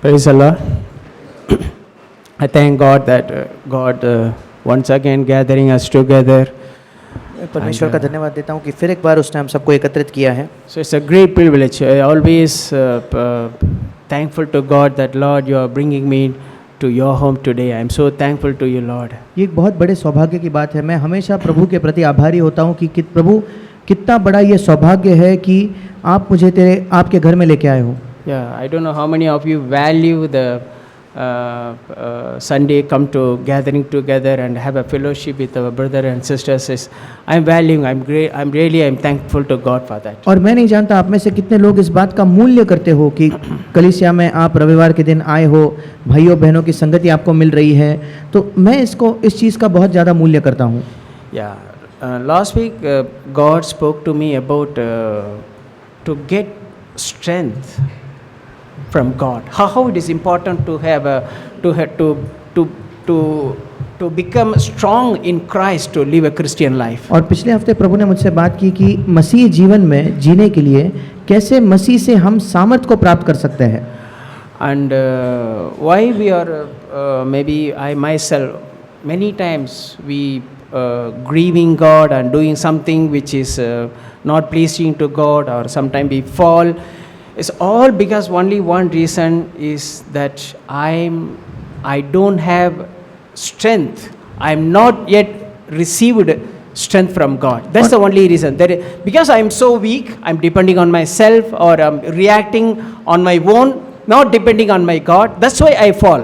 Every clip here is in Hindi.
Praise the Lord. I thank God that God once again gathering us together. परमेश्वर का धन्यवाद देता हूँ कि फिर एक बार उसने हम सबको एकत्रित किया है. So it's a great privilege. I always thankful to God that Lord you are bringing me to your home today. I am so thankful to you, Lord. ये एक बहुत बड़े सौभाग्य की बात है. मैं हमेशा प्रभु के प्रति आभारी होता हूँ कि प्रभु कितना बड़ा ये सौभाग्य है कि आप मुझे आपके घर में लेके आए हो. Yeah, I don't know how many of you value the Sunday come to gathering together and have a fellowship with our brother and sisters. I'm valuing. I'm thankful to God for that. और मैं नहीं जानता आप में से कितने लोग इस बात का मूल्य करते हो कि कलीसिया में आप रविवार के दिन आए हो, भाइयों बहनों की संगति आपको मिल रही है. तो मैं इस चीज़ का बहुत ज़्यादा मूल्य करता हूँ. Yeah, last week God spoke to me about to get strength from God. How it is important to have to become strong in Christ to live a Christian life. और पिछले हफ्ते प्रभु ने मुझसे बात की कि मसीह जीवन में जीने के लिए कैसे मसीह से हम सामर्थ को प्राप्त कर सकते हैं. And why we are maybe I myself many times we grieving God and doing something which is not pleasing to God, or sometimes we fall. It's all because only one reason is that I don't have strength. I'm not yet received strength from God. That's the only reason. Because I'm so weak, I'm depending on myself, or I'm reacting on my own, not depending on my God. That's why I fall.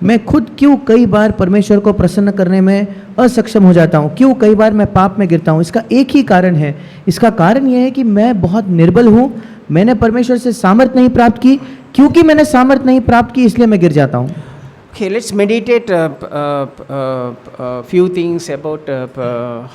मैं खुद क्यों कई बार परमेश्वर को प्रसन्न करने में असक्षम हो जाता हूँ, क्यों कई बार मैं पाप में गिरता हूँ. इसका एक ही कारण है. इसका कारण यह है कि मैं बहुत निर्बल हूँ. मैंने परमेश्वर से सामर्थ नहीं प्राप्त की. क्योंकि मैंने सामर्थ नहीं प्राप्त की इसलिए मैं गिर जाता हूँ. Okay, let's meditate few things about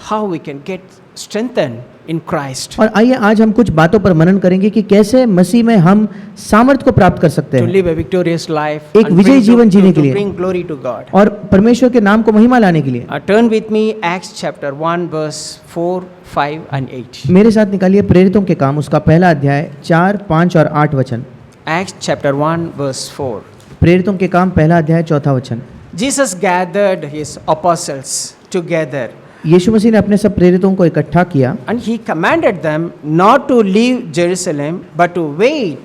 how we can get strengthened in Christ. और आइए आज हम कुछ बातों पर मनन करेंगे कि कैसे मसीह में हम सामर्थ को प्राप्त कर सकते To हैं. live a victorious life. एक and विजयी जीवन जीने के to लिए. bring glory to God. और परमेश्वर के नाम को महिमा लाने के लिए. Turn with me Acts chapter 1 verse 4, 5 and 8. मेरे साथ निकालिए प्रेरितों के काम उसका पहला अध्याय 4, 5 और 8 वचन. Acts chapter 1 verse 4. प्रेरितों के काम पहला अध्याय 4 वचन. Jesus gathered his apostles together यीशु मसीह ने अपने सब प्रेरितों को इकट्ठा किया and he commanded them not to leave Jerusalem but to wait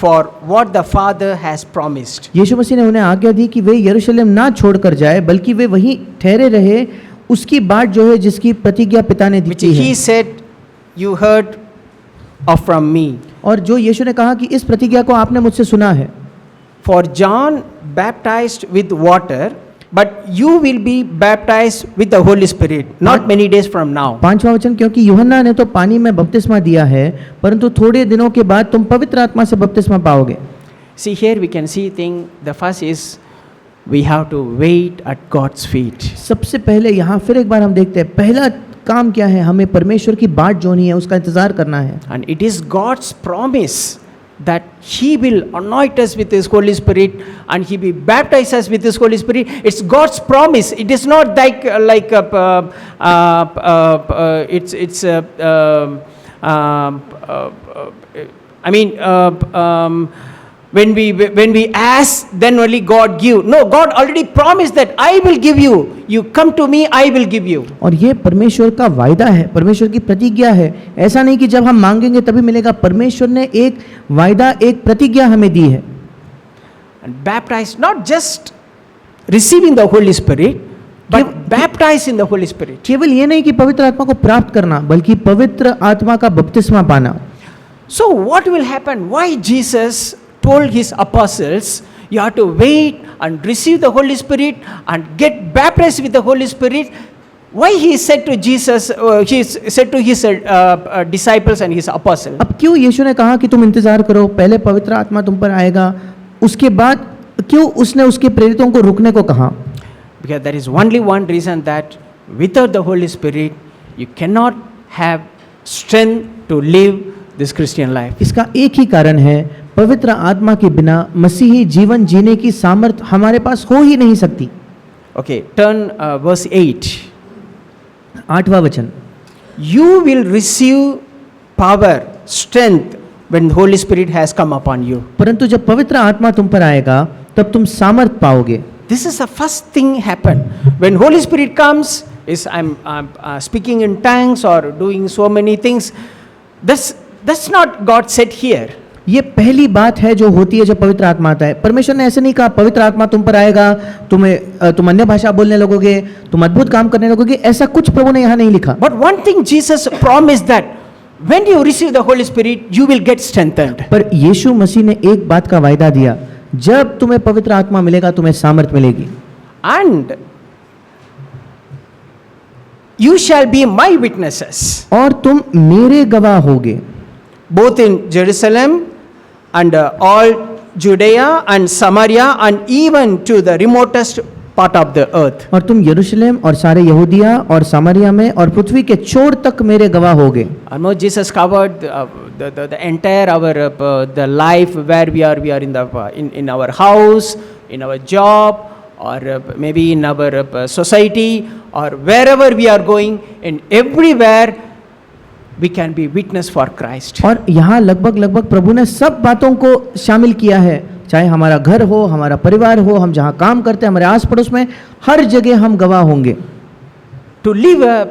for what the Father has promised. यीशु मसीह ने उन्हें आज्ञा दी कि वे यरूशलेम ना छोड़कर जाए बल्कि वे वहीं ठहरे रहे उसकी बाट जो है जिसकी प्रतिज्ञा पिता ने दी Which है. he said you heard of from me. और जो यीशु ने कहा कि इस प्रतिज्ञा को आपने मुझसे सुना है. For John baptized with water, but you will be baptized with the Holy Spirit not many days from now. 5वां वचन, क्योंकि यूहन्ना ने तो पानी में बपतिस्मा दिया है परंतु थोड़े दिनों के बाद तुम पवित्र आत्मा से बपतिस्मा पाओगे. See here we can see thing. The first is we have to wait at God's feet. सबसे पहले यहाँ फिर एक बार हम देखते हैं पहला काम क्या है. हमें परमेश्वर की बाट जोनी है, उसका इंतजार करना है. And it is God's promise that he will anoint us with his Holy Spirit and he will baptize us with his Holy Spirit. It's God's promise. It is not like it's I mean when we ask then only God give. No, God already promised that I will give you. You come to me, I will give you. और ये परमेश्वर का वायदा है, परमेश्वर की प्रतिज्ञा है. ऐसा नहीं कि जब हम मांगेंगे तभी मिलेगा. परमेश्वर ने एक वायदा, एक प्रतिज्ञा हमें दी है. And baptized, not just receiving the Holy Spirit, but baptized in the Holy Spirit. केवल ये नहीं कि पवित्र आत्मा को प्राप्त करना बल्कि पवित्र आत्मा का बपतिस्मा पाना. So what will happen? Why Jesus told his apostles you have to wait and receive the Holy Spirit and get baptized with the Holy Spirit? Why he said to Jesus, he said to his disciples and his apostles? अब क्यों यीशु ने कहा कि तुम इंतजार करो, पहले पवित्र आत्मा तुम पर आएगा, उसके बाद क्यों उसने उसके प्रेरितों को रुकने को कहा? Because there is only one reason, that without the Holy Spirit you cannot have strength to live this Christian life. इसका एक ही कारण है, पवित्र आत्मा के बिना मसीही जीवन जीने की सामर्थ हमारे पास हो ही नहीं सकती. Okay, turn verse 8. 8वां वचन. You will receive power, strength when the Holy Spirit has come upon you. परंतु जब पवित्र आत्मा तुम पर आएगा तब तुम सामर्थ पाओगे। This is the first thing happen. When Holy Spirit comes, is I'm speaking in tongues or doing so many things. That's not God said here. ये पहली बात है जो होती है जब पवित्र आत्मा आता है। परमेश्वर ने ऐसे नहीं कहा पवित्र आत्मा तुम पर आएगा, तुम अन्य भाषा बोलने लगोगे, तुम अद्भुत काम करने लगोगे, ऐसा कुछ प्रभु ने यहाँ नहीं लिखा। But one thing Jesus promised that when you receive the Holy Spirit, you will get strengthened. पर यीशु मसीह ने एक बात का वायदा दिया, जब तुम्हें पवित्र आत्मा मिलेगा तुम्हें सामर्थ मिलेगी। And you shall be my witnesses. और तुम मेरे गवाह होगे। Both in Jerusalem and all Judea and Samaria and even to the remotest part of the earth. और तुम यरूशलेम और सारे यहूदिया और सामरिया में और पृथ्वी के छोर तक मेरे गवाह होगे। Almost Jesus covered the entire our the life where we are in the in our house, in our job, or maybe in our society, or wherever we are going, and everywhere we can be witness for Christ. और यहाँ लगभग प्रभु ने सब बातों को शामिल किया है, चाहे हमारा घर हो, हमारा परिवार हो, हम जहाँ काम करते हैं, हमारे आस पड़ोस में, हर जगह हम गवाह होंगे। To live a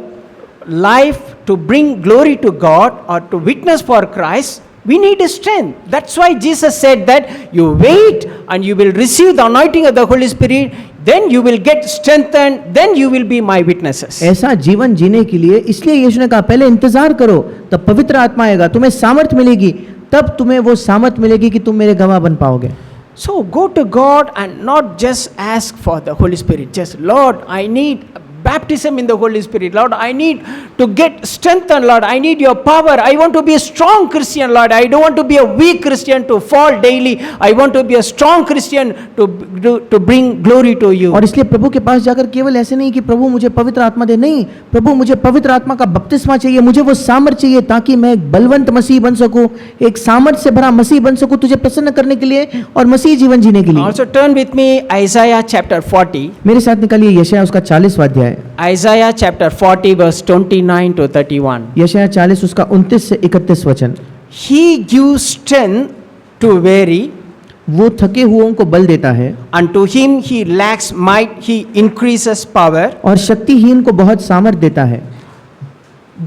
life to bring glory to God or to witness for Christ, we need strength. That's why Jesus said that you wait and you will receive the anointing of the Holy Spirit, then you will get strengthened, then you will be my witnesses. ऐसा जीवन जीने के लिए इसलिए यीशु ने कहा पहले इंतजार करो, तब पवित्र आत्मा आएगा, तुम्हें सामर्थ मिलेगी, तब तुम्हें वो सामर्थ मिलेगी कि तुम मेरे गवाह बन पाओगे। So go to God and not just ask for the Holy Spirit. Just, Lord, I need baptism in the Holy Spirit. Lord, I need to get strengthened. Lord, I need your power. I want to be a strong Christian, Lord. I don't want to be a weak Christian to fall daily. I want to be a strong Christian to bring glory to you. और इसलिए प्रभु के पास जाकर केवल ऐसे नहीं कि प्रभु मुझे पवित्र आत्मा दे, नहीं, प्रभु मुझे पवित्र आत्मा का बपतिस्मा चाहिए, मुझे वो सामर्थ चाहिए ताकि मैं एक बलवंत मसीह बन सकूं, एक सामर्थ से भरा मसीह बन सकूं, तुझे प्रसन्न करने के लिए और मसीह जीवन जीने के लिए। Also turn with me Isaiah chapter 40. मेरे साथ निकालिए यशायाह उसका 40वां अध्याय। Isaiah chapter 40 verse 29 to 31. यशायाह 40 उसका 29 से 31 वचन। He gives strength to weary, वो थके हुओं को बल देता है, and to him he lacks might, he increases power. और शक्तिहीन को बहुत सामर्थ देता है।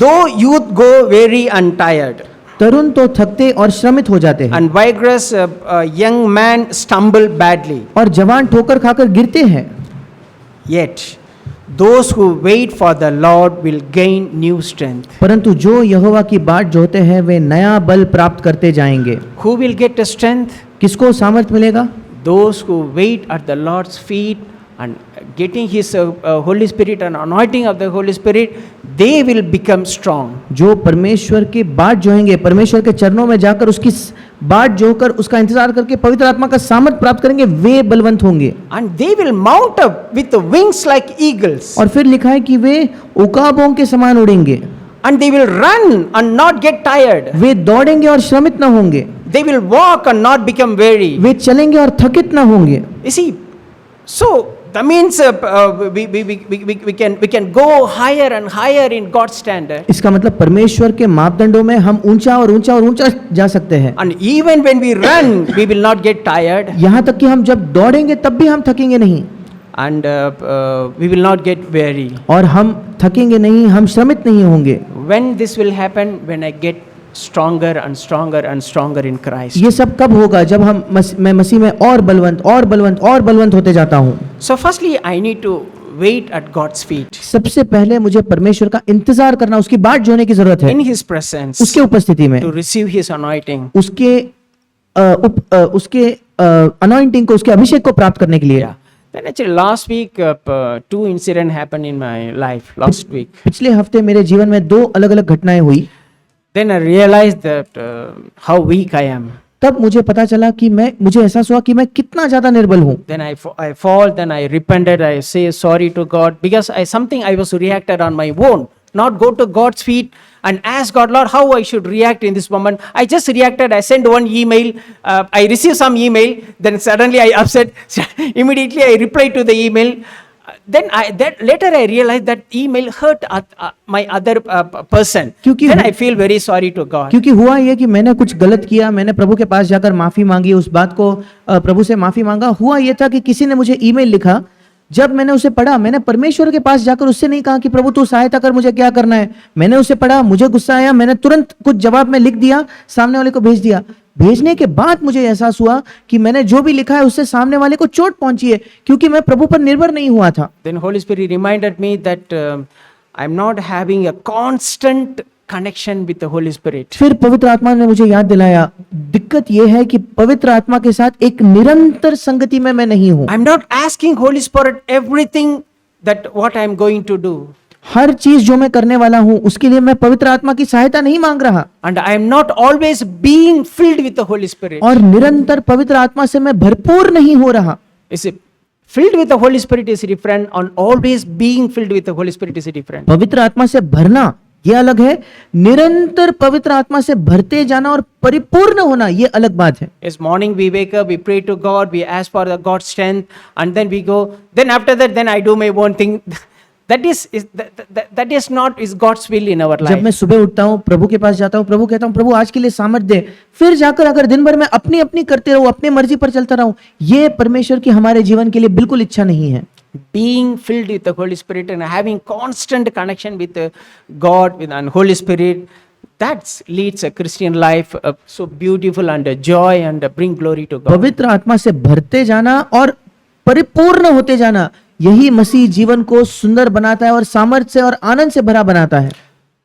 Though youth go weary and tired, तरुण तो थकते और श्रमित हो जाते हैं, and vigorous young man stumble badly, और जवान ठोकर खाकर गिरते हैं, yet those who wait for the Lord will gain new strength. परंतु जो यहोवा की बाट जोहते हैं वे नया बल प्राप्त करते जाएंगे। Who will get the strength? किसको सामर्थ मिलेगा? Those who wait at the Lord's feet and getting his Holy Spirit and anointing of the Holy Spirit, they will become strong. जो परमेश्वर की बाट जोहेंगे, परमेश्वर के चरणों में जाकर उसकी बाट जोकर उसका इंतजार करके पवित्र आत्मा का सामर्थ प्राप्त करेंगे, वे बलवंत होंगे। And they will mount up with wings like eagles. और फिर लिखा है कि वे उकाबों के समान उड़ेंगे, And they will run and not get tired. वे दौड़ेंगे और श्रमित न होंगे, They will walk and not become weary. वे चलेंगे और थकित न होंगे। You see, so that means we can go higher and higher in God's standard. इसका मतलब परमेश्वर के मापदंडों में हम ऊंचा और ऊंचा और ऊंचा जा सकते हैं। And even when we run, we will not get tired. यहाँ तक कि हम जब दौड़ेंगे तब भी हम थकेंगे नहीं, And we will not get weary. और हम थकेंगे नहीं, हम श्रमित नहीं होंगे। When this will happen? When I get stronger and stronger and stronger in Christ. ये सब कब होगा? जब मैं मसीह में और बलवंत और बलवंत और बलवंत होते जाता हूँ। So firstly, I need to wait at God's feet. सबसे पहले मुझे परमेश्वर का इंतजार करना, उसकी बाट जोने की जरूरत है, In His presence. उसके उपस्थिति में, To receive His anointing. उसके अनॉइंटिंग को, उसके अभिषेक को प्राप्त करने के लिए। Yeah. Then actually last week, 2 incidents happened in my life. Last week. पिछले हफ्ते मेरे जीवन में 2 अलग-अलग घटनाएं हुई। Then I realized that how weak I am. तब मुझे पता चला कि मुझे एहसास हुआ कि मैं कितना ज्यादा निर्बल हूँ। Then I fall, then I repented, I say sorry to God because I was reacted on my own. Not go to God's feet and ask God, Lord, how I should react in this moment. I just reacted. I sent one email. I received some email. Then suddenly I upset. Immediately I replied to the email. later I realized that email hurt my other person. क्योंकि Then I feel very sorry to God. क्योंकि हुआ ये कि मैंने कुछ गलत किया, मैंने प्रभु के पास जाकर माफी मांगी, उस बात को प्रभु से माफी मांगा। हुआ ये था कि किसी ने मुझे ईमेल लिखा, जब मैंने उसे पढ़ा, मैंने परमेश्वर के पास जाकर उससे नहीं कहा कि प्रभु तू सहायता कर, मुझे क्या करना है। मैंने उसे पढ़ा, मुझे गुस्सा आया, मैंने तुरंत कुछ जवाब में लिख दिया, सामने वाले को भेज दिया। भेजने के बाद मुझे एहसास हुआ कि मैंने जो भी लिखा है उससे सामने वाले को चोट पहुंची है, क्योंकि मैं प्रभु पर निर्भर नहीं हुआ था। Then Holy Spirit reminded me that I'm not having a constant connection with the Holy Spirit. फिर पवित्र आत्मा ने मुझे याद दिलाया, दिक्कत यह है कि पवित्र आत्मा के साथ एक निरंतर संगति में मैं नहीं हूं। I'm not asking Holy Spirit everything that what I'm going to do. हर चीज जो मैं करने वाला हूं उसके लिए मैं पवित्र आत्मा की सहायता नहीं मांग रहा, And I am not always being filled with the Holy Spirit. और निरंतर पवित्र आत्मा से मैं भरपूर नहीं हो रहा। You see, filled with the Holy Spirit is different, and always being filled with the Holy Spirit is different. पवित्र आत्मा से भरना ये अलग है, निरंतर पवित्र आत्मा से भरते जाना और परिपूर्ण होना ये अलग बात है। Yes, morning we wake up, we pray to God, we ask for the God's strength, and then we go. Then after that, then I do my own thing. That is not is God's will in our जब life. मैं सुबह उठता हूँ, प्रभु के पास जाता हूँ, प्रभु कहता हूँ प्रभु आज के लिए सामर्थ्य दे, फिर जाकर अगर दिन भर मैं अपनी अपनी करते रहूं, अपनी मर्जी पर चलता रहूं, ये परमेश्वर की हमारे जीवन के लिए बिल्कुल इच्छा नहीं है। Being filled with the Holy Spirit and having constant connection with God and Holy Spirit, that leads a Christian life so beautiful and a joy and bring glory to God. पवित्र आत्मा से भरते जाना और परिपूर्ण होते जाना, यही मसीह जीवन को सुंदर बनाता है और सामर्थ्य से और आनंद से भरा बनाता है।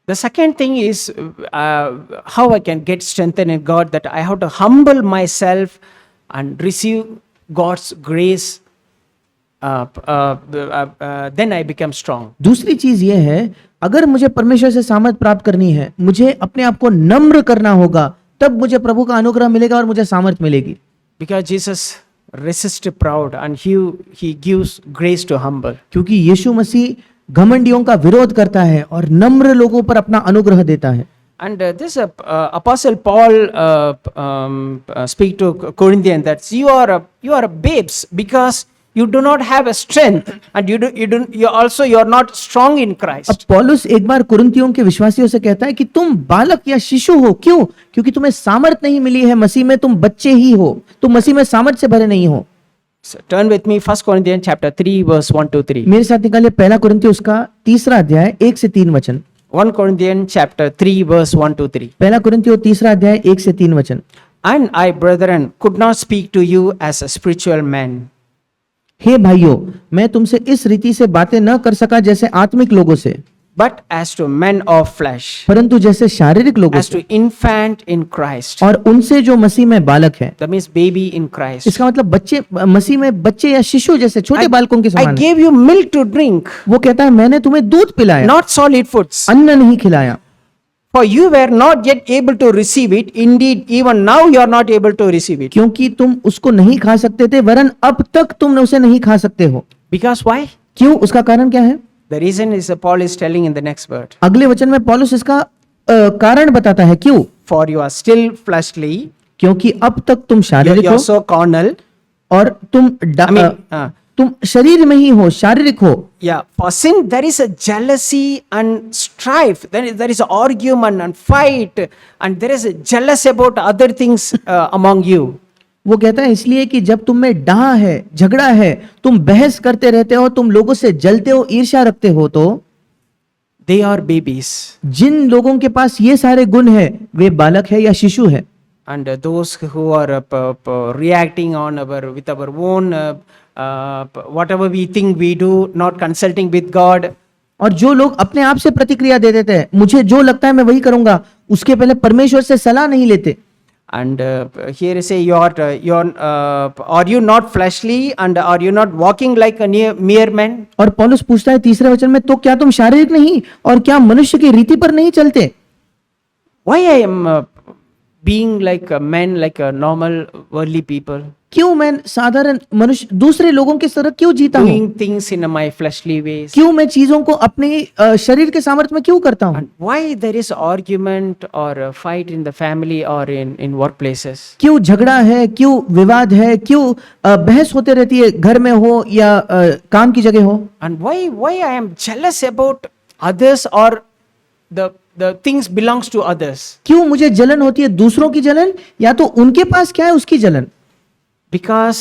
The second thing is how I can get strengthened in God, that I have to humble myself and receive God's grace. Then I become strong. दूसरी चीज ये है, अगर मुझे परमेश्वर से सामर्थ्य प्राप्त करनी है, मुझे अपने आप को नम्र करना होगा, तब मुझे प्रभु का अनुग्रह मिलेगा और मुझे सामर्थ्य मिलेगी। Because Jesus resists proud and he gives grace to humble. क्योंकि यीशु मसीह घमंडियों का विरोध करता है और नम्र लोगों पर अपना अनुग्रह देता है। And this Apostle Paul speak to Corinthians that you are babes because you do not have a strength, and you are not strong in Christ. अब पौलुस एक बार कुरिन्थियों के विश्वासियों से कहता है कि तुम बालक या शिशु हो, क्यों? क्योंकि तुम्हें सामर्थ नहीं मिली है मसीह में, तुम बच्चे ही हो, तुम मसीह में सामर्थ से भरे नहीं हो। So turn with me 1 Corinthians chapter 3 verse 1 to 3. मेरे साथ निकालिए पहला कुरिन्थियों उसका 3 अध्याय 1 से 3 वचन। 1 Corinthians chapter 3 verse 1 to 3. पहला कुरिन्थियों 3 अध्याय 1 से 3 वचन। And I, brethren, could not speak to you as a spiritual man, हे भाइयों, मैं तुमसे इस रीति से बातें न कर सका जैसे आत्मिक लोगों से, but as to men of flesh, परंतु जैसे शारीरिक लोगों as से, to infant in Christ. और उनसे जो मसीह में बालक है। That means baby in Christ. इसका मतलब बच्चे, मसीह में बच्चे या शिशु जैसे छोटे बालकों के I समान है। gave you milk to drink, वो कहता है मैंने तुम्हें दूध पिलाया, not solid foods. अन्न नहीं खिलाया, For you were not yet able to receive it. Indeed, even now you are not able to receive it. क्योंकि तुम उसको नहीं खा सकते थे, वरन अब तक तुम उसे नहीं खा सकते हो। Because why? क्यों? उसका कारण क्या है? The reason is Paul is telling in the next word. अगले वचन में पौलुस इसका कारण बताता है। क्यों? For you are still fleshly. क्योंकि अब तक तुम शारीरिक You are हो so carnal. और तुम तुम शरीर में ही हो, शारीरिक हो। Yeah, for sin there is a jealousy and strife. There is argument and fight, and there is a jealous about other things among you. वो कहता है इसलिए कि जब तुम में डाह है, झगड़ा है, तुम बहस करते रहते हो, तुम लोगों से जलते हो, ईर्ष्या रखते हो, तो They are babies. जिन लोगों के पास ये सारे गुण है वे बालक है या शिशु है। And those who are reacting on with our own whatever we think we do, not consulting with God. और जो लोग अपने आप से प्रतिक्रिया दे देते हैं, मुझे जो लगता है मैं वही करूंगा, उसके पहले परमेश्वर से सलाह नहीं लेते। And here say are you not fleshly, and are you not walking like a mere man? और पौलुस पूछता है तीसरे वचन में, तो क्या तुम शारीरिक नहीं और क्या मनुष्य की रीति पर नहीं चलते? Why I am being like a man, like a normal worldly people? क्यों मैं साधारण मनुष्य दूसरे लोगों की तरह क्यों जीता हूँ? doing things in my fleshly ways? क्यों मैं चीजों को अपने शरीर के सामर्थ्य में क्यों करता हूँ? And why there is argument or a fight in the family or in workplaces? क्यों झगड़ा है, क्यों विवाद है, क्यों बहस होते रहती है, घर में हो या काम की जगह हो? And why I am jealous about others or the things belongs to others? क्यों मुझे जलन होती है, दूसरों की जलन या तो उनके पास क्या है उसकी जलन? Because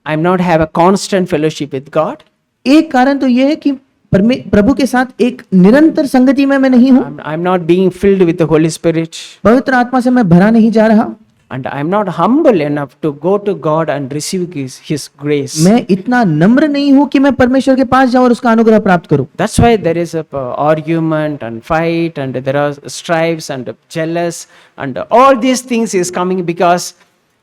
I'm not have a constant fellowship with God. एक कारण तो यह है कि प्रभु के साथ एक निरंतर संगति में मैं नहीं हूँ, I'm not being filled with the Holy Spirit. पवित्र आत्मा से मैं भरा नहीं जा रहा, And I'm not humble enough to go to God and receive His grace. मैं इतना नम्र नहीं हूँ कि मैं परमेश्वर के पास जाऊँ और उसका अनुग्रह प्राप्त करूँ। That's why there is a argument and fight and there are strifes and jealous and all these things is coming because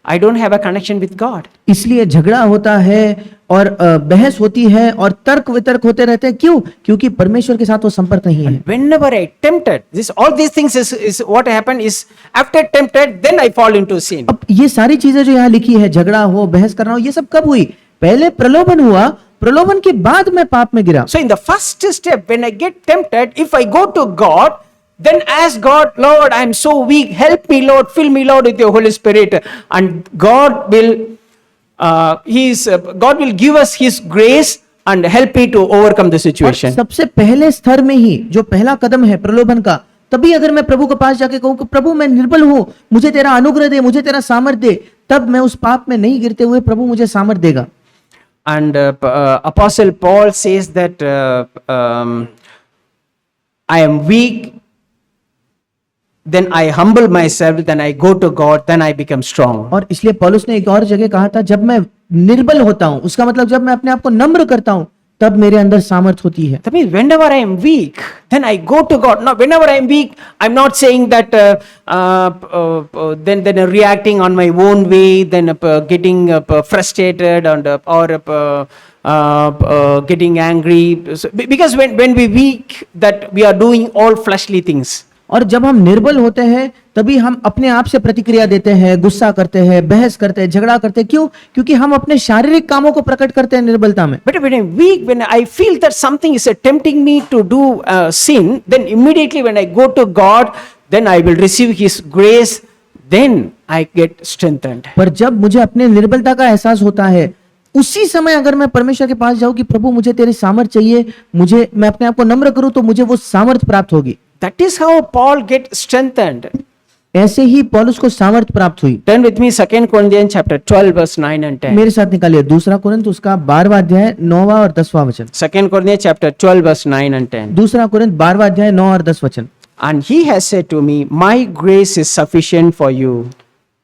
I don't have a connection with God. इसलिए झगड़ा होता है और बहस होती है और तर्क वितर्क होते रहते हैं। क्यों? क्योंकि परमेश्वर के साथ वो संपर्क नहीं है। Whenever I tempted, all these things is what happened is after tempted, then I fall into sin. अब ये सारी चीजें जो यहाँ लिखी है, झगड़ा हो, बहस करना हो, ये सब कब हुई? पहले प्रलोभन हुआ, प्रलोभन के बाद मैं पाप में गिरा। So in the first step, when I get tempted, if I go to God, then ask God, Lord, I am so weak. Help me, Lord. Fill me, Lord, with your Holy Spirit. And God will give us His grace and help me to overcome the situation. सबसे पहले स्तर में ही जो पहला कदम है प्रलोभन का, तभी अगर मैं प्रभु के पास जाके कहूँ कि प्रभु मैं निर्बल हूँ, मुझे तेरा अनुग्रह दे, मुझे तेरा सामर्थ्य दे, तब मैं उस पाप में नहीं गिरते हुए प्रभु मुझे सामर्थ्य देगा। And Apostle Paul says that I am weak, then I humble myself, then I go to God, then I become strong. और इसलिए पौलुस ने एक और जगह कहा था, जब मैं निर्बल होता हूँ, उसका मतलब जब मैं अपने आप को नम्र करता हूँ, तब मेरे अंदर सामर्थ होती है। That means whenever I am weak, then I go to God. Now, whenever I am weak, I'm not saying that then reacting on my own way, then getting frustrated and getting angry. So, because when we weak, that we are doing all fleshly things. और जब हम निर्बल होते हैं तभी हम अपने आप से प्रतिक्रिया देते हैं, गुस्सा करते हैं, बहस करते हैं, झगड़ा करते हैं। क्यों? क्योंकि हम अपने शारीरिक कामों को प्रकट करते हैं निर्बलता में। But when I'm weak, when I feel that something is tempting me to do sin, then immediately when I go to God, then I will receive His grace, then I get strengthened. पर जब मुझे अपने निर्बलता का एहसास होता है, उसी समय अगर मैं परमेश्वर के पास जाऊं कि प्रभु मुझे तेरी सामर्थ्य चाहिए, मैं अपने आप को नम्र करूं, तो मुझे वो सामर्थ्य प्राप्त होगी। That is how Paul get strengthened. ऐसे ही पौलुस को सामर्थ्य प्राप्त हुई। Turn with me 2 Corinthians chapter 12 verse 9 and 10. मेरे साथ निकालिए 2 कुरिन्थ उसका 12वां अध्याय 9वां और 10वां वचन। 2 Corinthians chapter 12 verse 9 and 10. 2 Corinth 12वां अध्याय 9 और 10 वचन। And he has said to me, my grace is sufficient for you.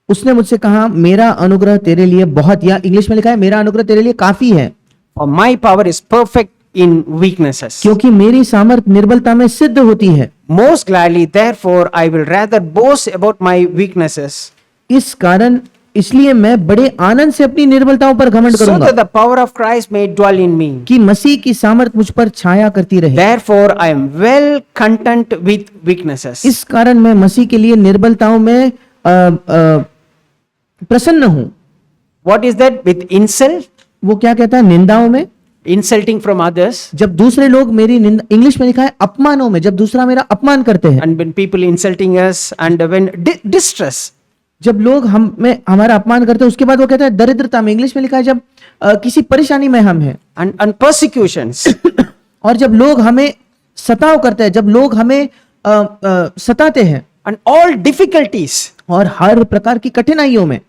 उसने मुझसे कहा, मेरा अनुग्रह तेरे लिए बहुत, या इंग्लिश में लिखा है, मेरा अनुग्रह तेरे लिए काफी है। For my power is perfect in weaknesses. क्योंकि मेरी सामर्थ निर्बलता में सिद्ध होती है। Most gladly, therefore, I will rather boast about my weaknesses, इस कारण इसलिए मैं बड़े आनंद से अपनी निर्बलताओं पर घमंड so करूंगा, that the power of Christ may dwell in me. कि मसीह की सामर्थ मुझ पर छाया करती रहे। Therefore, I am well content with weaknesses. इस कारण मैं मसीह के लिए निर्बलताओं में प्रसन्न हूं। What is that? With insult, वो क्या कहता है? निंदाओं में, insulting from others, जब दूसरे लोग मेरी निंदा, इंग्लिश में लिखा है अपमानों में, जब दूसरा मेरा अपमान करते हैं। and when people insulting us, and when distress, जब लोग हमारा अपमान करते हैं, उसके बाद वो कहता है दरिद्रता में, इंग्लिश में लिखा है जब किसी परेशानी में हम हैं, and persecutions, और जब लोग हमें सताव करते हैं, जब लोग हमें सताते हैं, and all difficulties, और हर प्रकार की कठिनाइयों में,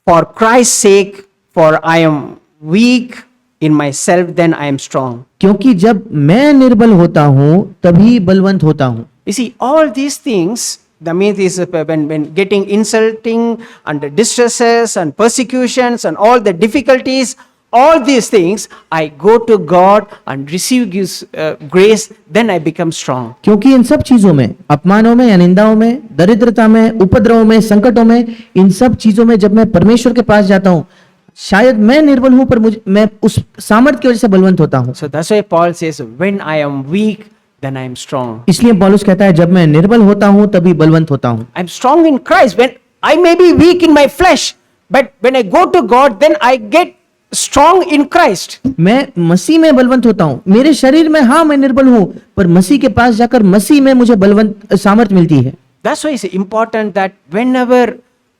for Christ's sake, for I am weak in myself, then I am strong. क्योंकि जब मैं निर्बल होता हूं तभी बलवंत होता हूं। You see, all these things, the means is when getting insulting and distresses and persecutions and all the difficulties, all these things, I go to God and receive His grace, then I become strong. क्योंकि इन सब चीजों में, अपमानों में या निंदाओं में, दरिद्रता में, उपद्रवों में, संकटों में, इन सब चीजों में जब मैं परमेश्वर के पास जाता हूं, शायद मैं निर्बल हूं पर मैं उस सामर्थ्य की वजह से बलवंत होता हूं। So that's why Paul says, when I am weak, then I am strong. इसलिए पौलुस कहता है, जब मैं निर्बल होता हूं तभी बलवंत होता हूं। I am strong in Christ. When I may be weak in my flesh, But when I go to God, then I get strong in Christ. मैं मसीह में बलवंत होता हूँ, मेरे शरीर में हाँ मैं निर्बल हूँ, पर मसीह के पास जाकर मसीह में मुझे बलवंत सामर्थ मिलती है। That's why it's important that whenever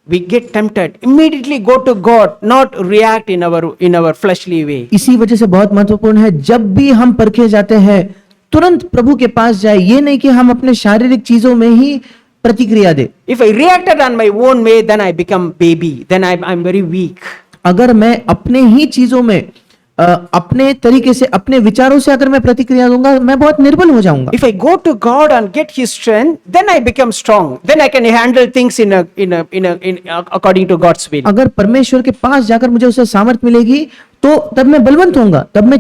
we get tempted, immediately go to God, not react in our fleshly way. इसी वजह से बहुत महत्वपूर्ण है, जब भी हम परखे जाते हैं तुरंत प्रभु के पास जाए, ये नहीं कि हम अपने शारीरिक चीजों में ही प्रतिक्रिया दे। If I reacted on my own way, then I become baby. Then I'm very weak. अगर मैं अपने ही चीजों में अपने तरीके से अपने विचारों से अगर मैं प्रतिक्रिया दूंगा, मैं बहुत निर्बल हो जाऊंगा। If I go to God and get His strength, then I become strong. Then I can handle things in according to God's will. अगर परमेश्वर के पास जाकर मुझे उसे सामर्थ मिलेगी, तो तब मैं बलवंत होऊंगा, तब मैं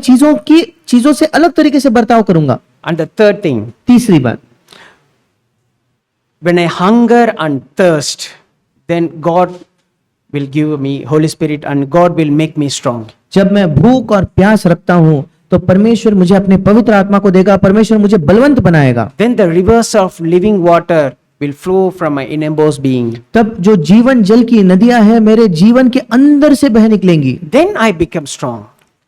चीजों से अलग तरीके से बर्ताव करूंगा। And the third thing, तीसरी बात, when I hunger and thirst, then God will give me Holy Spirit and God will make me strong. जब मैं भूख और प्यास रखता हूं तो परमेश्वर मुझे अपने पवित्र आत्मा को देगा, परमेश्वर मुझे बलवंत बनाएगा। Then the rivers of living water will flow from my innermost being. तब जो जीवन जल की नदियां हैं मेरे जीवन के अंदर से बह निकलेंगी, Then I become strong.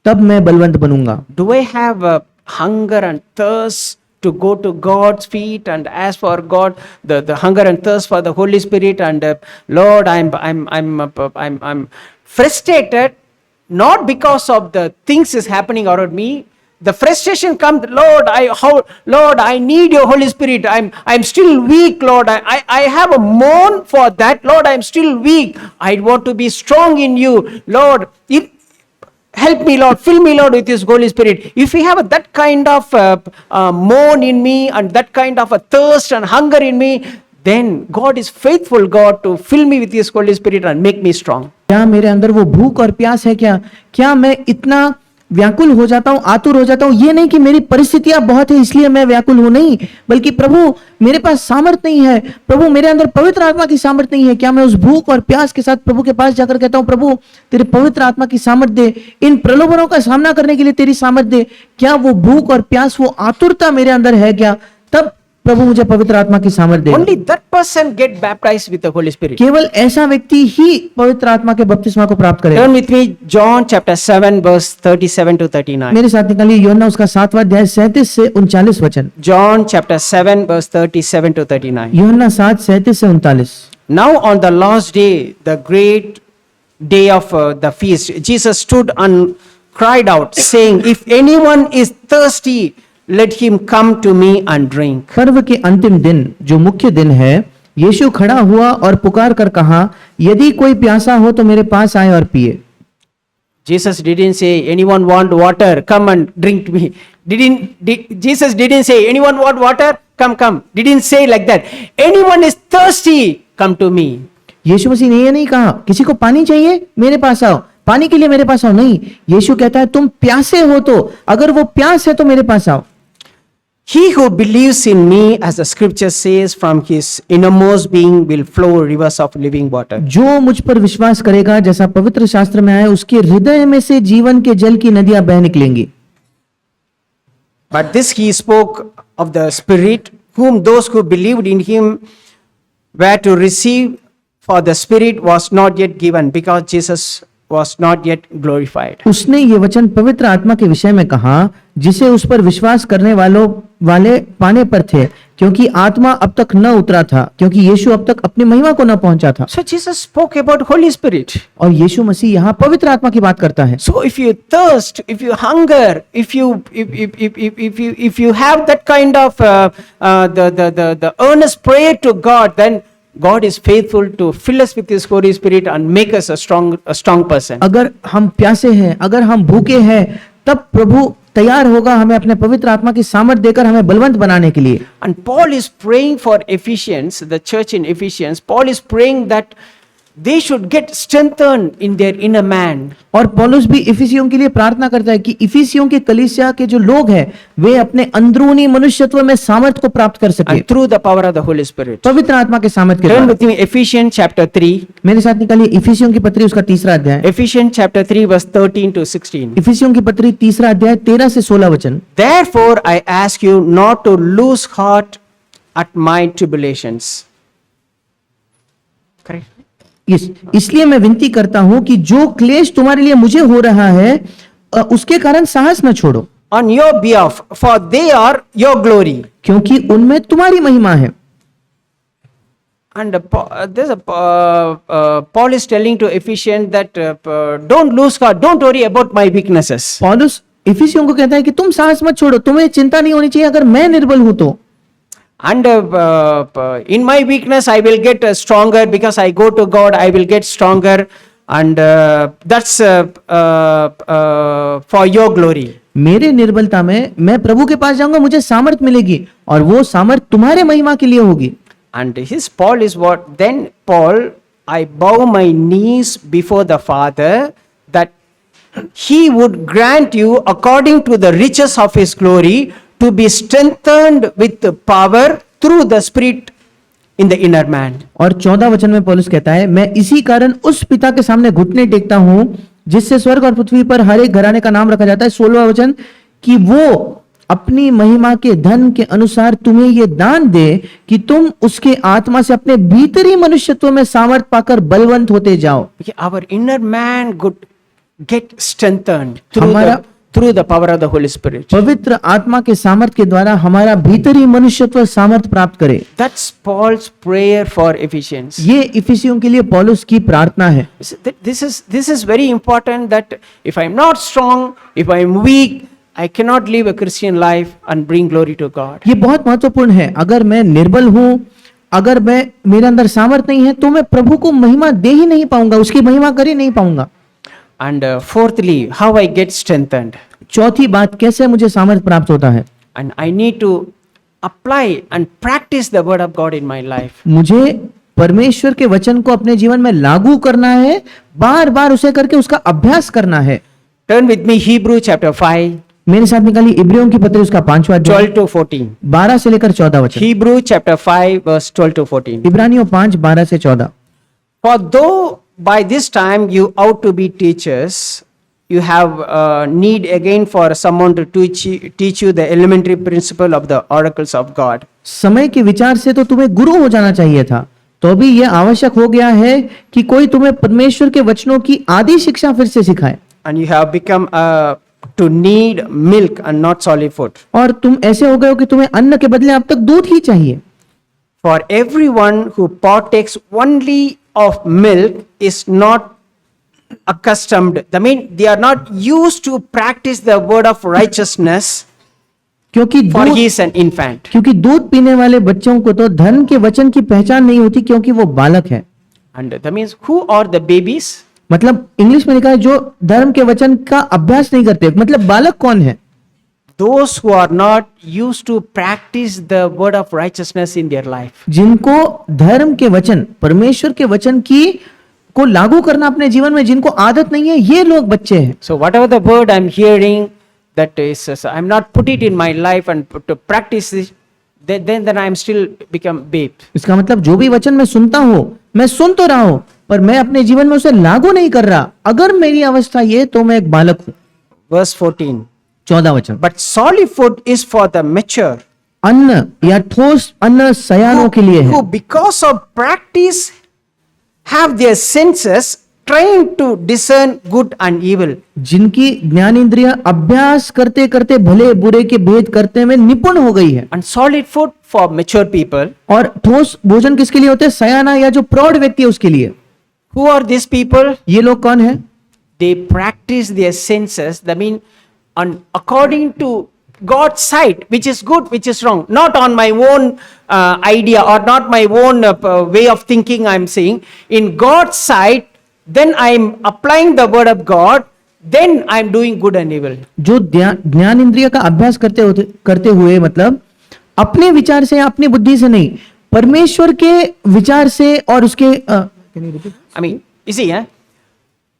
तब मैं बलवंत बनूंगा। Do I have a hunger and thirst to go to God's feet and ask for God, the hunger and thirst for the Holy Spirit, and Lord, I'm frustrated, not because of the things is happening around me. The frustration comes, Lord, I need your Holy Spirit. I'm still weak, Lord. I have a moan for that, Lord. I'm still weak. I want to be strong in you, Lord. Help me, Lord. Fill me, Lord, with His Holy Spirit. If we have that kind of moan in me and that kind of a thirst and hunger in me, then God is faithful, God, to fill me with His Holy Spirit and make me strong. क्या मेरे अंदर वो भूख और प्यास है? क्या मैं इतना व्याकुल हो जाता हूँ, आतुर हो जाता हूँ? ये नहीं कि मेरी परिस्थितियां बहुत है इसलिए मैं व्याकुल हूं, नहीं, बल्कि प्रभु मेरे पास सामर्थ नहीं है, प्रभु मेरे अंदर पवित्र आत्मा की सामर्थ नहीं है। क्या मैं उस भूख और प्यास के साथ प्रभु के पास जाकर कहता हूँ, प्रभु तेरे पवित्र आत्मा की सामर्थ दे, इन प्रलोभनों का सामना करने के लिए तेरी सामर्थ दे? क्या वो भूख और प्यास, वो आतुरता मेरे अंदर है क्या? तब प्रभु मुझे पवित्र आत्मा की सामर्थ दे। Only that person get baptized with the Holy Spirit. केवल ऐसा व्यक्ति ही पवित्र आत्मा के बपतिस्मा को प्राप्त करेगा। Turn with me John chapter 7 verse 37 to 39. मेरे साथ निकालिए यूहन्ना उसका 7वां अध्याय 37 से 39 वचन। John chapter 7 verse 37 to 39. यूहन्ना 7 37 से 39। Now on the last day, the great day of the feast, Jesus stood and cried out, saying, "If anyone is thirsty, let him come to me and drink." पर्व के अंतिम दिन, जो मुख्य दिन है, यीशु खड़ा हुआ और पुकार कर कहा, यदि कोई प्यासा हो तो मेरे पास आए और पिए। Jesus didn't say, "Anyone want water? Come and drink me." Jesus didn't say, "Anyone want water? Come." Didn't say like that. "Anyone is thirsty, come to me." यीशु मसीह ने ये नहीं कहा, किसी को पानी चाहिए मेरे पास आओ, पानी के लिए मेरे पास आओ। नहीं, यीशु कहता है तुम प्यासे हो तो, अगर वो प्यास है तो मेरे पास आओ। He who believes in me, as the scripture says, from his innermost being will flow rivers of living water. जो मुझ पर विश्वास करेगा, जैसा पवित्र शास्त्र में आया, उसके हृदय में से जीवन के जल की नदियां बह निकलेंगी। But this he spoke of the Spirit, whom those who believed in him were to receive, for the Spirit was not yet given, because Jesus was not yet glorified. उसने ये वचन पवित्र आत्मा के विषय में कहा, जिसे उस पर विश्वास करने वाले पाने पर थे, क्योंकि आत्मा अब तक न उतरा था, क्योंकि यीशु अब तक अपनी महिमा को न पहुंचा था। So Jesus spoke about Holy Spirit. और यीशु मसीह यहाँ पवित्र आत्मा की बात करता है। So if you thirst, if you hunger, if you have that kind of the earnest prayer to God, then God is faithful to fill us with His Holy Spirit and make us a strong person. अगर हम प्यासे हैं, अगर हम भूखे हैं, तब प्रभु तैयार होगा हमें अपने पवित्र आत्मा की सामर्थ देकर हमें बलवंत बनाने के लिए। And Paul is praying for Ephesians, the church in Ephesians. Paul is praying that they should get strengthened in their inner man. और पौलुस भी इफिसियों के लिए प्रार्थना करता है कि इफिसियों के कलीसिया के जो लोग हैं, वे अपने अंदरूनी मनुष्यत्व में सामर्थ को प्राप्त कर सके, And through the power of the Holy Spirit. पवित्र आत्मा के सामर्थ के Turn द्वारा। with me Ephesians chapter 3. मेरे साथ निकालिए इफिसियों की पत्री उसका 3रा अध्याय। Ephesians chapter 3 verse 13 to 16. इफिसियों की पत्री 3रा अध्याय 13 से 16 वचन। Therefore I ask you not to lose heart at my tribulations. Correct? इसलिए मैं विनती करता हूं कि जो क्लेश तुम्हारे लिए मुझे हो रहा है उसके कारण साहस न छोड़ो, on your behalf, for they are your glory. क्योंकि उनमें तुम्हारी महिमा है। And Paul is telling to Ephesians that don't lose heart, don't worry about my weaknesses. पौलुस इफिसियों को कहता है कि तुम साहस मत छोड़ो, तुम्हें चिंता नहीं होनी चाहिए अगर मैं निर्बल हूं तो। And in my weakness, I will get stronger because I go to God. I will get stronger, and that's for your glory. मेरे निर्बलता में मैं प्रभु के पास जाऊंगा, मुझे सामर्थ मिलेगी और वो सामर्थ तुम्हारे महिमा के लिए होगी। And his Paul is what? Then Paul, I bow my knees before the Father that he would grant you according to the riches of his glory to be strengthened with power through the Spirit in the inner man. और 14 वचन में पौलुस कहता है, मैं इसी कारण उस पिता के सामने घुटने टेकता हूं जिससे स्वर्ग और पृथ्वी पर हर एक घराने का नाम रखा जाता है। 16वां वचन, कि वो अपनी महिमा के धन के अनुसार तुम्हें ये दान दे कि तुम उसके आत्मा से अपने भीतरी मनुष्यत्व में सामर्थ पाकर बलवंत होते जाओ। Our inner man could get strengthened हमारा through the power of the Holy Spirit. पवित्र आत्मा के सामर्थ के द्वारा हमारा भीतरी मनुष्यत्व सामर्थ प्राप्त करे। That's Paul's prayer for Ephesians. ये इफिसियों के लिए पौलुस की प्रार्थना है। This is very important, that if I'm not strong, if I'm weak, I cannot live a Christian life and bring glory to God. ये बहुत महत्वपूर्ण है। अगर मैं निर्बल हूं, अगर मैं मेरे अंदर सामर्थ नहीं है तो मैं प्रभु को महिमा दे ही नहीं पाऊंगा, उसकी महिमा कर ही नहीं पाऊंगा। And fourthly, how I get strengthened. चौथी बात, कैसे मुझे सामर्थ प्राप्त होता है। And I need to apply and practice the word of God in my life. मुझे परमेश्वर के वचन को अपने जीवन में लागू करना है, बार बार उसे करके उसका अभ्यास करना है। Turn with me Hebrew chapter 5, मेरे साथ निकालिए इब्रियों की पत्री उसका 5वां अध्याय 12 to 14. 12 से लेकर 14 वचन। Hebrew chapter 5 verse 12 to 14. इब्रानियों 5 12 से 14। For though by this time you ought to be teachers, you have need again for someone to teach you the elementary principle of the oracles of God. समय के विचार से तो तुम्हें गुरु हो जाना चाहिए था, तो भी यह आवश्यक हो गया है कि कोई तुम्हें परमेश्वर के वचनों की आदि शिक्षा फिर से सिखाए। And you have become to need milk and not solid food. और तुम ऐसे हो गए हो कि तुम्हें अन्न के बदले अब तक दूध ही चाहिए। For everyone who partakes only of milk is not accustomed. I mean, they are not used to practice the word of righteousness, क्योंकि for दूध he is an infant. क्योंकि दूध पीने वाले बच्चों को तो धर्म के वचन की पहचान नहीं होती, क्योंकि वो बालक है। And that means who are the babies? मतलब इंग्लिश में लिखा है जो धर्म के वचन का अभ्यास नहीं करते, मतलब बालक कौन है? Those who are not used to practice the word of righteousness in their life. जिनको धर्म के वचन, परमेश्वर के वचन की को लागू करना अपने जीवन में जिनको आदत नहीं है, ये लोग बच्चे हैं। So whatever the word I'm hearing, that is, I'm not put it in my life and to practice it, then I'm still become babe. इसका मतलब जो भी वचन मैं सुनता हूँ, मैं सुन तो रहा हूँ, पर मैं अपने जीवन में उसे लागू नहीं कर रहा। अगर मेरी अवस्था ये, तो मैं एक बालक हूँ। Verse 14. 14 वचन। But solid food is for the mature, अन्न या ठोस अन्न सयानों के लिए who है, because of practice have their senses trained to discern good and evil. जिनकी ज्ञान इंद्रिया अभ्यास करते करते भले बुरे के भेद करते में निपुण हो गई है। And solid food for mature people. और ठोस भोजन किसके लिए होते हैं? सयाना या जो प्रौढ़ व्यक्ति है उसके लिए। Who are these people? ये लोग कौन है? They practice their senses, that mean on according to God's sight, which is good, which is wrong, not on my own idea or not my own way of thinking. I'm saying in God's sight, then I'm applying the word of God, then I'm doing good and evil. जो ज्ञान इंद्रिय का अभ्यास करते हुए, मतलब अपने विचार से, अपनी बुद्धि से नहीं, परमेश्वर के विचार से और उसके I mean, you see,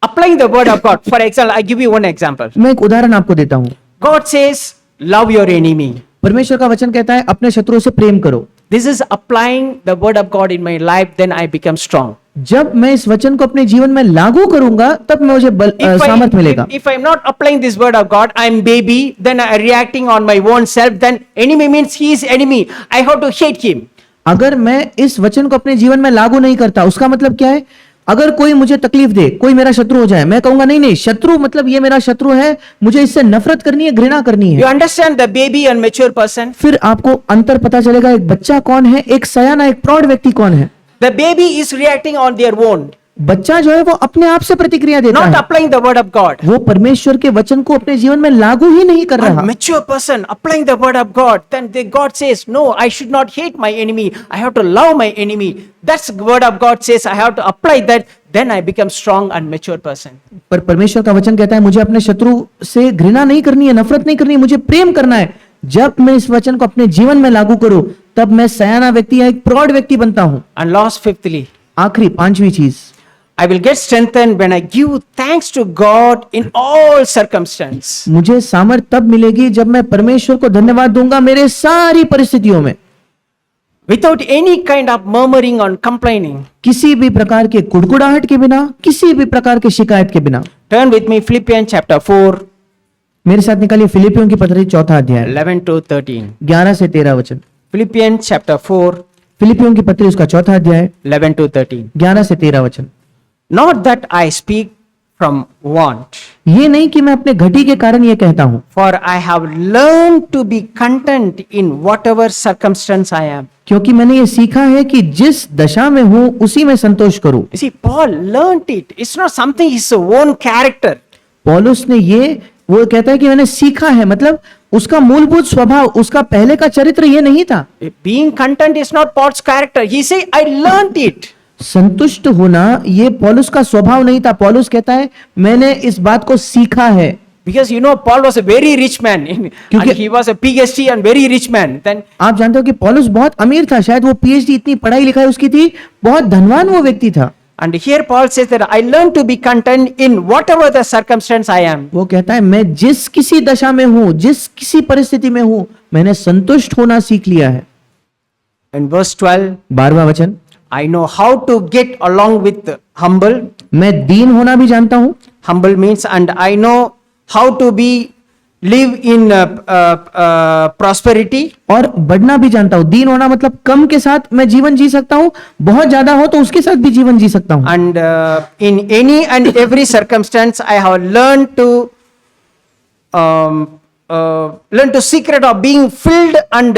applying the word of God. For example, I give you one example. मैं एक उदाहरण आपको देता हूँ। God says, love your enemy. परमेश्वर का वचन कहता है अपने शत्रुओं से प्रेम करो। This is applying the word of God in my life, then I become strong. जब मैं इस वचन को अपने जीवन में लागू करूंगा, तब मुझे सामर्थ मिलेगा। If I'm not applying this word of God, I'm baby, then I'm reacting on my own self, then enemy means he is enemy. I have to hate him. अगर मैं इस वचन को अपने जीवन में लागू नहीं करता, उसका मतलब क्या है? अगर कोई मुझे तकलीफ दे, कोई मेरा शत्रु हो जाए, मैं कहूंगा नहीं नहीं, शत्रु मतलब ये मेरा शत्रु है, मुझे इससे नफरत करनी है, घृणा करनी You है। understand the baby and mature person? फिर आपको अंतर पता चलेगा, एक बच्चा कौन है, एक सयाना, एक प्रौढ़ व्यक्ति कौन है। The baby is reacting on their own, बच्चा जो है वो अपने आप से प्रतिक्रिया देता not है, applying the word of God. वो परमेश्वर के वचन को अपने जीवन में लागू ही नहीं कर रहा। A mature person applying the word of God, then God says, no, I should not hate my enemy. I have to love my enemy. That's the word of God says, I have to apply that. Then I become strong and mature person. पर परमेश्वर का वचन कहता है मुझे अपने शत्रु से घृणा नहीं करनी है, नफरत नहीं करनी है, मुझे प्रेम करना है। जब मैं इस वचन को अपने जीवन में लागू करूं, तब मैं सयाना व्यक्ति या एक प्रौढ़ व्यक्ति बनता हूं। And last, fifthly, आखिरी पांचवी चीज, I will get strengthened when I give thanks to God in all circumstances. मुझे सामर्थ तब मिलेगी जब मैं परमेश्वर को धन्यवाद दूंगा मेरे सारी परिस्थितियों में, Without any kind of murmuring or complaining. किसी भी प्रकार के कुड़कुड़ाहट के बिना, किसी भी प्रकार की शिकायत के बिना। Turn with me Philippians chapter 4, मेरे साथ निकालिए फिलिपियों की पत्री 4 अध्याय 11 to 13. 11 से 13 वचन। Philippians chapter 4, फिलिपियों की पत्री उसका 4 अध्याय 11 to 13. 11 से 13 वचन। Not that I speak from want, ये नहीं कि मैं अपने घटी के कारण ये कहता हूं, for I have learned to be content in whatever circumstance I am. क्योंकि मैंने ये सीखा है कि जिस दशा में हूं उसी में संतोष करूं। You see, Paul learned it. It's not something his own character. पौलुस ने ये, वो कहता है कि मैंने सीखा है, मतलब उसका मूलभूत स्वभाव, उसका पहले का चरित्र ये नहीं था। Being content is not Paul's character. He say, I learned it. संतुष्ट होना ये पौलुस का स्वभाव नहीं था। पौलुस कहता है मैंने इस बात को सीखा है। Because you know, Paul was a very rich man. And क्योंकि- he was a PhD and very rich man. Then आप जानते हो कि पौलुस बहुत अमीर था, शायद वो पीएचडी, इतनी पढ़ाई लिखाई उसकी थी, बहुत धनवान वो व्यक्ति था। and here Paul says that I learned to be content in whatever the circumstance I am. वो कहता है मैं जिस किसी दशा में हूं, जिस किसी परिस्थिति में हूं, मैंने संतुष्ट होना सीख लिया है। In verse 12, 12वां वचन, I know how to get along with humble. मैं दीन होना भी जानता हूं। Humble means, and I know how to be live in prosperity. और बढ़ना भी जानता हूं। दीन होना मतलब कम के साथ मैं जीवन जी सकता हूं, बहुत ज्यादा हो तो उसके साथ भी जीवन जी सकता हूं। And in any and every circumstance, I have learned to learn to secret of being filled and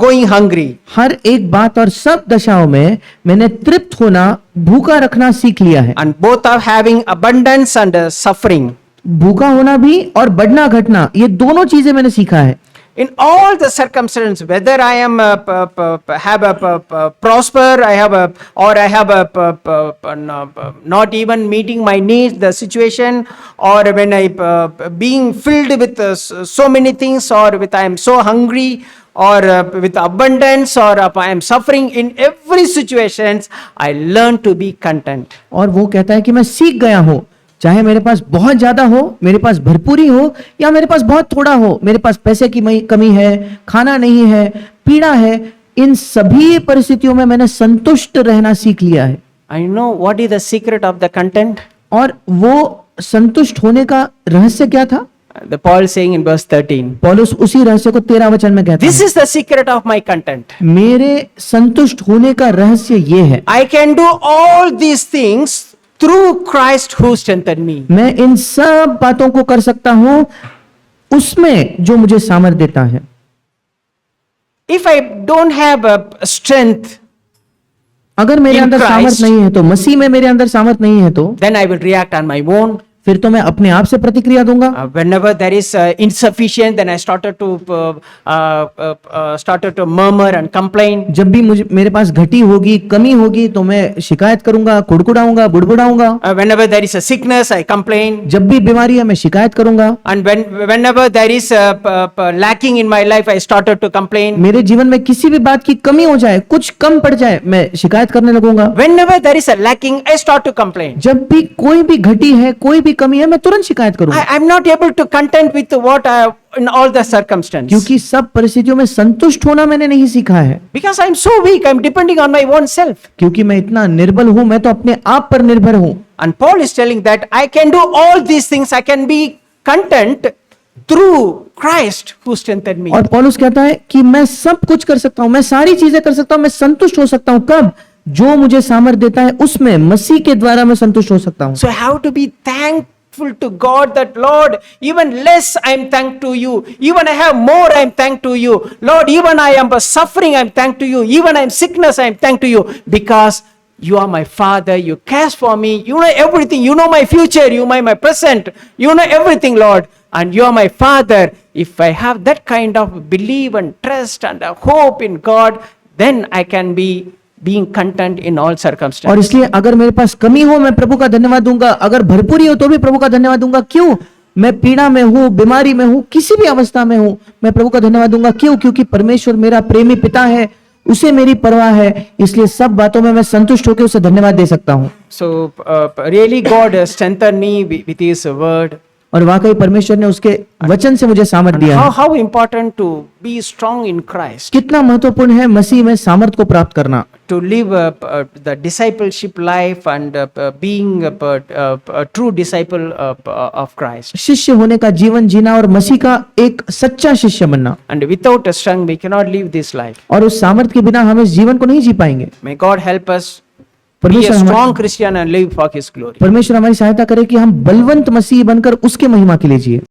going hungry. हर एक बात और सब दशाओं में मैंने तृप्त होना, भूखा रखना सीख लिया है। And both are having abundance and suffering. भूखा होना भी और बढ़ना घटना, ये दोनों चीजें मैंने सीखा है। In all the circumstances, whether I am have a prosper, I have a, or I have a not even meeting my needs, the situation, or when I being filled with so many things, or with I am so hungry, or with abundance, or I am suffering, in every situations, I learn to be content. और वो कहता है कि मैं सीख गया हूं, चाहे मेरे पास बहुत ज्यादा हो, मेरे पास भरपूरी हो, या मेरे पास बहुत थोड़ा हो, मेरे पास पैसे की कमी है, खाना नहीं है, पीड़ा है, इन सभी परिस्थितियों में मैंने संतुष्ट रहना सीख लिया है। I know what is the secret of the content. और वो संतुष्ट होने का रहस्य क्या था? The Paul saying in verse 13. पौलुस उसी रहस्य को 13 वचन में कहता This है, is the secret of my content. मेरे संतुष्ट होने का रहस्य ये है, I can do all these things through Christ who strengthened me. मैं इन सब बातों को कर सकता हूं उसमें जो मुझे सामर्थ्य देता है। If I don't have a strength, अगर मेरे In अंदर Christ, सामर्थ नहीं है तो, मसीह में मेरे अंदर सामर्थ नहीं है तो, then I will react on my own. फिर तो मैं अपने आप से प्रतिक्रिया दूंगा। Whenever there is insufficient, then I started to murmur and complain. जब भी मुझे मेरे पास घटी होगी, कमी होगी, तो मैं शिकायत करूंगा, कुड़कुड़ाऊंगा, बुड़बुड़ाऊंगा। Whenever there is a sickness, I complain. जब भी बीमारी है मैं शिकायत करूंगा। And whenever there is lacking in my life, I started to complain. मेरे जीवन में किसी भी बात की कमी हो जाए, कुछ कम पड़ जाए, मैं शिकायत करने लगूंगा। Whenever there is a lacking, I start to complain. जब भी कोई भी घटी है, कोई भी कमी है, मैं तुरंत शिकायत करूंगा। I'm not able to content with what I in all the circumstances. क्योंकि सब परिस्थितियों में संतुष्ट होना मैंने नहीं सीखा है। Because I'm so weak, I'm depending on my own self. क्योंकि मैं इतना निर्बल हूं, मैं तो अपने आप पर निर्भर हूं। And Paul is telling that I can do all these things, I can be content through Christ who strengthened me. और पौलुस कहता है कि मैं सब कुछ कर सकता हूं, मैं सारी चीजें कर सकता हूं, मैं संतुष्ट हो सकता हूं। कब? जो मुझे सामर्थ देता है उसमें मसीह के द्वारा मैं संतुष्ट हो सकता हूँ। So I have to be thankful to God that Lord, even less I am thankful to you. Even I have more, I am thankful to you. Lord, even I am suffering, I am thankful to you. Even I am sickness, I am thankful to you. Because you are my Father, you care for me, you know everything, you know my future, you know my present, you know everything, Lord. And you are my Father. If I have that kind of belief and trust and hope in God, then I can be being content in all और circumstances. इसलिए अगर मेरे पास कमी हो मैं प्रभु का धन्यवाद दूंगा, अगर भरपूरी हो तो भी प्रभु का धन्यवाद दूंगा। क्यों? मैं पीड़ा में हूँ, बीमारी में हूँ, किसी भी अवस्था में हूँ, मैं प्रभु का धन्यवाद दूंगा। क्यों? क्योंकि परमेश्वर मेरा प्रेमी पिता है, उसे मेरी परवाह है, इसलिए सब बातों में मैं संतुष्ट होकर उसे धन्यवाद दे सकता हूँ। So really God strengthened me with His word. और वाकई परमेश्वर ने उसके वचन से मुझे सामर्थ And दिया है। how important to be strong in Christ, कितना महत्वपूर्ण है मसीह में सामर्थ को प्राप्त करना, to live the discipleship life and being a true disciple of Christ. शिष्य होने का जीवन जीना और मसीह का एक सच्चा शिष्य बनना। And without a strength, we cannot live this life. और उस सामर्थ के बिना हम इस जीवन को नहीं जी पाएंगे। May God help us be a परमेश्वर strong हमारी Christian and live for His glory. परमेश्वर हमारी सहायता करे कि हम बलवंत मसीह बनकर उसके महिमा के लिए जिए।